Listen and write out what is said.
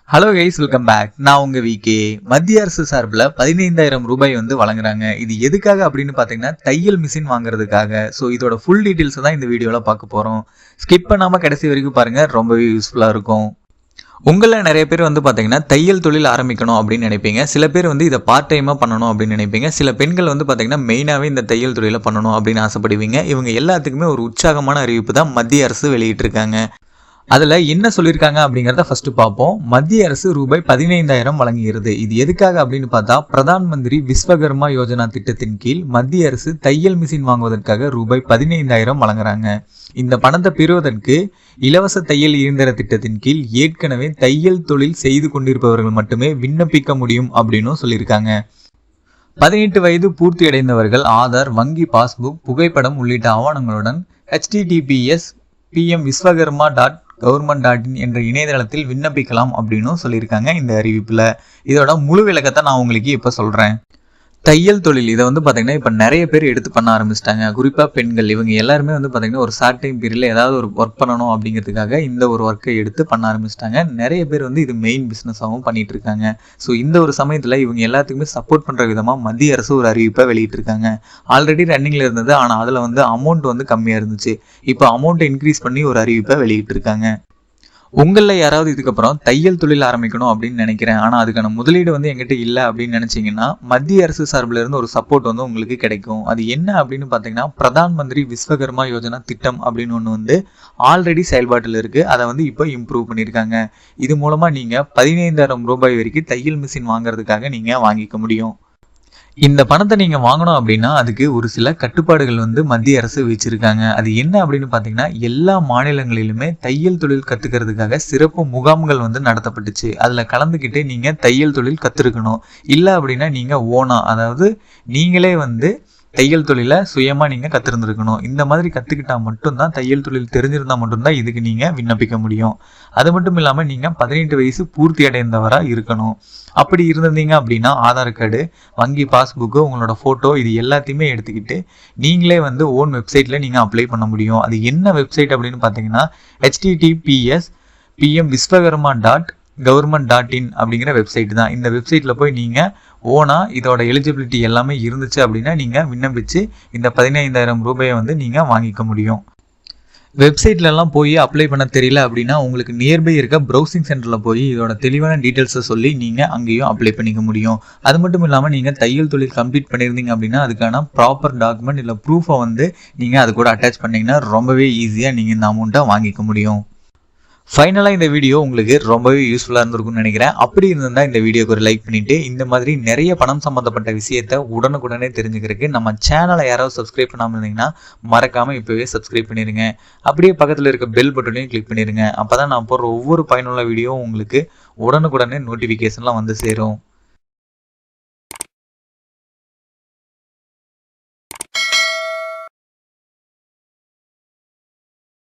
Hello guys, welcome back. நான் உங்க VK. மத்திய அரசு சார்பில் 15,000 ரூபாய் வந்து வழங்குறாங்க. இது எதுக்காக அப்படின்னு பார்த்தீங்கன்னா தையல் மிஷின் வாங்குறதுக்காக. ஸோ இதோட ஃபுல் டீட்டெயில்ஸ் தான் இந்த வீடியோவில் பார்க்க போகிறோம். ஸ்கிப் பண்ணாமல் கடைசி வரைக்கும் பாருங்கள், ரொம்பவே யூஸ்ஃபுல்லாக இருக்கும். உங்களில் நிறைய பேர் வந்து பார்த்தீங்கன்னா தையல் தொழில் ஆரம்பிக்கணும் அப்படின்னு நினைப்பீங்க. சில பேர் வந்து இதை பார்ட் டைமாக பண்ணணும் அப்படின்னு நினைப்பீங்க. சில பெண்கள் வந்து பார்த்தீங்கன்னா மெயினாகவே இந்த தையல் தொழிலை பண்ணணும் அப்படின்னு ஆசைப்படுவீங்க. இவங்க எல்லாத்துக்குமே ஒரு உற்சாகமான அறிவிப்பு தான் மத்திய அரசு வெளியிட்டிருக்காங்க. அதில் என்ன சொல்லியிருக்காங்க அப்படிங்கிறத ஃபர்ஸ்ட் பார்ப்போம். மத்திய அரசு ரூபாய் 15,000 வழங்குகிறது. இது எதுக்காக அப்படின்னு பார்த்தா, பிரதான் மந்திரி விஸ்வகர்மா யோஜனா திட்டத்தின் கீழ் மத்திய அரசு தையல் மிஷின் வாங்குவதற்காக ரூபாய் 15,000 வழங்குறாங்க. இந்த பணத்தை பெறுவதற்கு இலவச தையல் இயந்திர திட்டத்தின் கீழ் ஏற்கனவே தையல் தொழில் செய்து கொண்டிருப்பவர்கள் மட்டுமே விண்ணப்பிக்க முடியும் அப்படின்னு சொல்லியிருக்காங்க. 18 வயது பூர்த்தி அடைந்தவர்கள் ஆதார், வங்கி பாஸ்புக், புகைப்படம் உள்ளிட்ட ஆவணங்களுடன் https://pm-viswakarma.government.in என்ற இணையதளத்தில் விண்ணப்பிக்கலாம் அப்படின்னு சொல்லியிருக்காங்க இந்த அறிவிப்புல. இதோட முழு விளக்கத்தை நான் உங்களுக்கு இப்ப சொல்றேன். தையல் தொழில் இதை வந்து பார்த்தீங்கன்னா இப்போ நிறைய பேர் எடுத்து பண்ண ஆரம்பிச்சிட்டாங்க. குறிப்பாக பெண்கள் இவங்க எல்லாருமே வந்து பார்த்தீங்கன்னா ஒரு ஷார்ட் டைம் பீரியடில் ஏதாவது ஒரு ஒர்க் பண்ணணும் அப்படிங்கிறதுக்காக இந்த ஒரு ஒர்க்கை எடுத்து பண்ண ஆரம்பிச்சிட்டாங்க. நிறைய பேர் வந்து இது மெயின் பிஸ்னஸாகவும் பண்ணிட்டு இருக்காங்க. ஸோ இந்த ஒரு சமயத்தில் இவங்க எல்லாத்துக்குமே சப்போர்ட் பண்ணுற விதமாக மத்திய அரசு ஒரு அறிவிப்பை வெளியிட்டிருக்காங்க. ஆல்ரெடி ரன்னிங்கில் இருந்தது, ஆனால் அதில் வந்து அமௌண்ட் வந்து கம்மியாக இருந்துச்சு. இப்போ அமௌண்ட்டை இன்க்ரீஸ் பண்ணி ஒரு அறிவிப்பை வெளியிட்டிருக்காங்க. உங்களில் யாராவது இதுக்கப்புறம் தையல் தொழில் ஆரம்பிக்கணும் அப்படின்னு நினைக்கிறேன், ஆனால் அதுக்கான முதலீடு வந்து எங்கிட்ட இல்லை அப்படின்னு நினைச்சிங்கன்னா மத்திய அரசு சார்பில் இருந்து ஒரு சப்போர்ட் வந்து உங்களுக்கு கிடைக்கும். அது என்ன அப்படின்னு பார்த்தீங்கன்னா, பிரதான் மந்திரி விஸ்வகர்மா யோஜனா திட்டம் அப்படின்னு ஒன்று வந்து ஆல்ரெடி செயல்பாட்டில் இருக்குது. அதை வந்து இப்போ இம்ப்ரூவ் பண்ணியிருக்காங்க. இது மூலமாக நீங்கள் 15,000 ரூபாய் வரைக்கும் தையல் மிஷின் வாங்குறதுக்காக நீங்கள் வாங்கிக்க முடியும். இந்த பணத்தை நீங்கள் வாங்கணும் அப்படின்னா அதுக்கு ஒரு சில கட்டுப்பாடுகள் வந்து மத்திய அரசு வச்சிருக்காங்க. அது என்ன அப்படின்னு பார்த்தீங்கன்னா, எல்லா மாநிலங்களிலுமே தையல் தொழில் கற்றுக்கிறதுக்காக சிறப்பு முகாம்கள் வந்து நடத்தப்பட்டுச்சு. அதில் கலந்துக்கிட்டு நீங்கள் தையல் தொழில் கற்றுருக்கணும். இல்லை அப்படின்னா நீங்கள் ஓனா, அதாவது நீங்களே வந்து தையல் தொழிலை சுயமாக நீங்கள் கற்றுருந்துருக்கணும். இந்த மாதிரி கற்றுக்கிட்டா மட்டும்தான், தையல் தொழில் தெரிஞ்சிருந்தால் மட்டும்தான் இதுக்கு நீங்கள் விண்ணப்பிக்க முடியும். அது மட்டும் இல்லாமல் நீங்கள் 18 வயசு பூர்த்தி அடைந்தவராக இருக்கணும். அப்படி இருந்தீங்க அப்படின்னா ஆதார் கார்டு, வங்கி பாஸ்புக்கு, உங்களோட ஃபோட்டோ இது எல்லாத்தையுமே எடுத்துக்கிட்டு நீங்களே வந்து ஓன் வெப்சைட்டில் நீங்கள் அப்ளை பண்ண முடியும். அது என்ன வெப்சைட் அப்படின்னு பார்த்தீங்கன்னா, https://pm-viswakarma.government.in அப்படிங்கிற வெப்சைட் தான். இந்த வெப்சைட்டில் போய் நீங்கள் ஓனா இதோட எலிஜிபிலிட்டி எல்லாமே இருந்துச்சு அப்படின்னா நீங்கள் விண்ணப்பிச்சு இந்த 15,000 ரூபாயை வந்து நீங்கள் வாங்கிக்க முடியும். வெப்சைட்லலாம் போய் அப்ளை பண்ண தெரியல அப்படின்னா உங்களுக்கு நியர்பை இருக்க ப்ரௌசிங் சென்டரில் போய் இதோட தெளிவான டீட்டெயில்ஸை சொல்லி நீங்கள் அங்கேயும் அப்ளை பண்ணிக்க முடியும். அது மட்டும் இல்லாமல் நீங்கள் தையல் தொழில் கம்ப்ளீட் பண்ணியிருந்தீங்க அப்படின்னா அதுக்கான ப்ராப்பர் டாக்குமெண்ட் இல்லை ப்ரூஃபை வந்து நீங்கள் அது கூட அட்டாச் பண்ணிங்கன்னா ரொம்பவே ஈஸியாக நீங்கள் இந்த அமௌண்ட்டை வாங்கிக்க முடியும். ஃபைனலாக இந்த வீடியோ உங்களுக்கு ரொம்பவே யூஸ்ஃபுல்லாக இருந்திருக்கும்னு நினைக்கிறேன். அப்படி இருந்தால் இந்த வீடியோக்கு ஒரு லைக் பண்ணிவிட்டு இந்த மாதிரி நிறைய பணம் சம்மந்தப்பட்ட விஷயத்தை உடனுக்குடனே தெரிஞ்சுக்கிறதுக்கு நம்ம சேனலை யாராவது சப்ஸ்கிரைப் பண்ணாமல் இருந்தீங்கன்னா மறக்காமல் இப்போவே சப்ஸ்கிரைப் பண்ணிடுங்க. அப்படியே பக்கத்தில் இருக்க பெல் பட்டனையும் கிளிக் பண்ணிடுங்க. அப்போ தான் நான் போடுற ஒவ்வொரு பயனுள்ள வீடியோவும் உங்களுக்கு உடனுக்குடனே நோட்டிஃபிகேஷன்லாம் வந்து சேரும்.